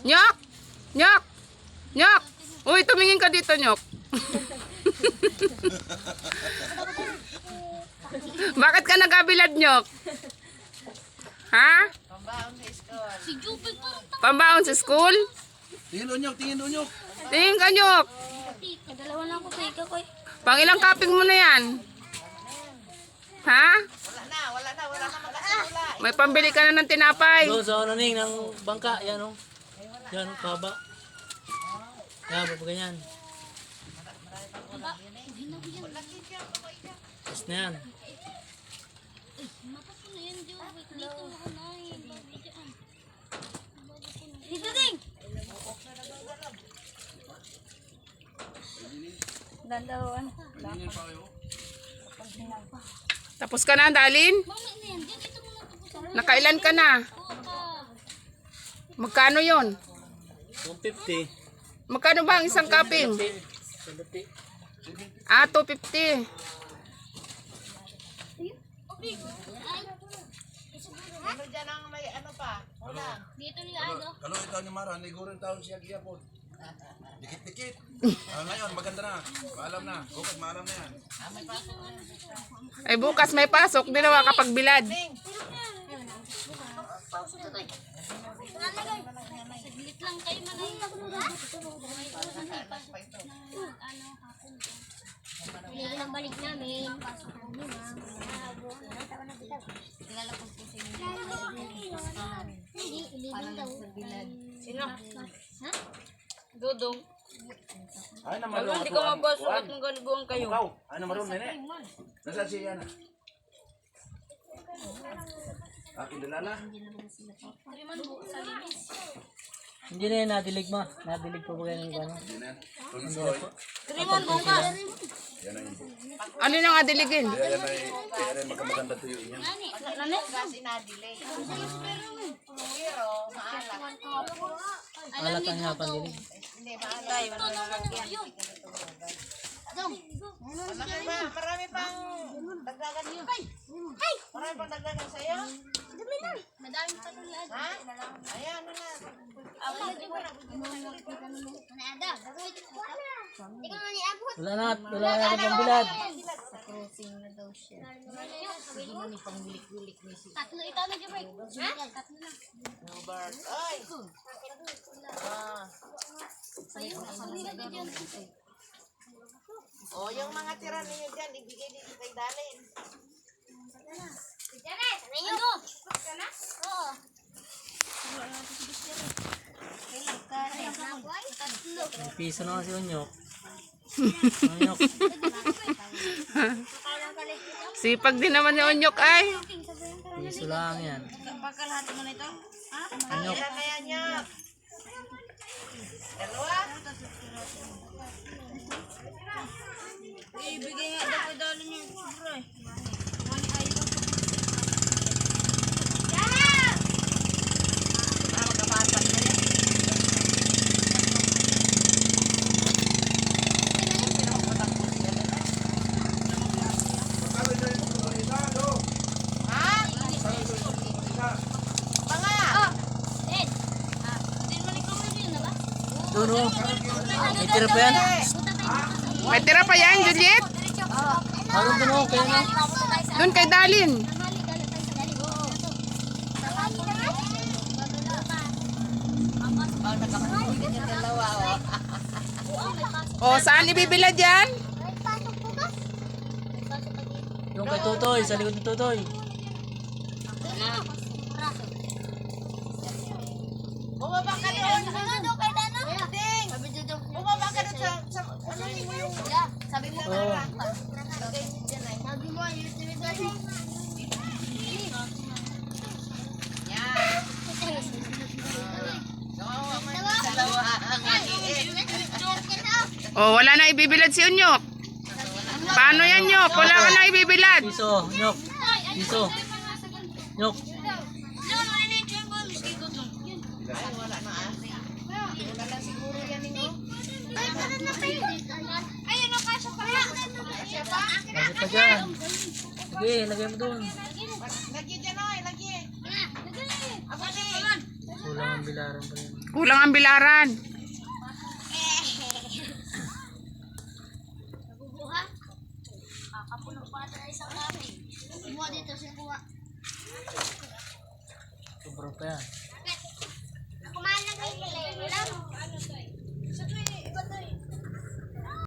Nyok! Nyok! Nyok! Uy, tumingin ka dito, Nyok. Bakit ka nagabilad, Nyok? Ha? Pambaon sa school? Tingin doon, Nyok. Tingin doon, Nyok. Tingin ka, Nyok. Dalawa na ako sa ikaw ko. Pang ilang kaping mo na yan? Ha? Wala na magkasimula. May pambili ka na ng tinapay. Doon sa ano ning ng bangka, yan o. Yan o, kaba. Yan, ganyan. Tapos na yan. Dito ding. Dandawan. Tapos ka na, Dalin? Nakailan ka na? Magkano yon? 150. Magkano ba ang isang kaping? 70. Ah, 250. Ano dyan ang may ano pa? Ulang. Dito ni Ado. Kalau itaw ni Mara, nigurin taon siya giyapon. Dikit-dikit. Ngayon, maganda na. Maalam na. Bukas, maalam na yan. Ay, bukas may pasok. Di na makapagbilad. Saglit lang kayo manay. Hindi lang balik namin. Kilala ko po sa inyo. Hindi, illegal daw. Sino? Ha? Dudong. Ay, naman Hindi ko mabasuot ng ganiguan kayo. Ikaw, ay naman ron, nene. Nasaan si Yana? Akin dalala. Hindi na yan, nadilig mo. Nadilig po ba yan yung gano'n? Hindi na. Tulis ko. Krimon bukas. Yan ang ibo. Ano nang adiligin? Kaya yan ay magkamaganda tuyo niya. Nani? Kasi na-delay. Pero maalat. Alat ang nga pandilig. Hindi, maalat. Marami pang dagdagan yun. Marami pang dagdagan sa'yo. Madaming patuloy. Ha? Ayan, ano na. Wala na, wala na ako pambilad. Tatlo ito na dyan, Mark. Ha? Tatlo lang. Bart. Ay! Ah. O, yung mga tira ninyo dyan, ibigay din kay Dalin. Ano? Oo. May piso na kasi Unyok. Unyok. Sipag din naman ni Onyok ay. Piso lang yan. Pagkalahati mo na ito? Ha? Unyok. Ilan na yan niya? Dalawa? Ibigay nga daw kay Dalin yung sobra eh. Doon o. May tira pa yan. May tira pa yan, Juliet? Harap doon o. Kaya na. Doon kay Dalin. O, saan ibibilad yan? Doon kay Tutoy. Sa likod ni Tutoy. Bumaba ka doon. Ding! Bumaba ka doon sa sabi mo Oo. Sabi mo, yung sinigay. yan. Dalawa ang O, wala na ibibilad si Onyok. Paano yan, Nyok? Wala ka na ibibilad. Piso. Unyok. Piso. Unyok. wala na ate. Wala na siguro yan ninyo. Ayun, kasya pa. Kasya pa? Kasi pa dyan. Sige, lagay mo doon. Lagi dyan oy, lagi. Lagay. Ako din. bilaran pa yun. Kulang ang bilaran. Naguguha. Kakapunog pa na isang namin. Kumuha dito siya kuha. Sobrang pa yan.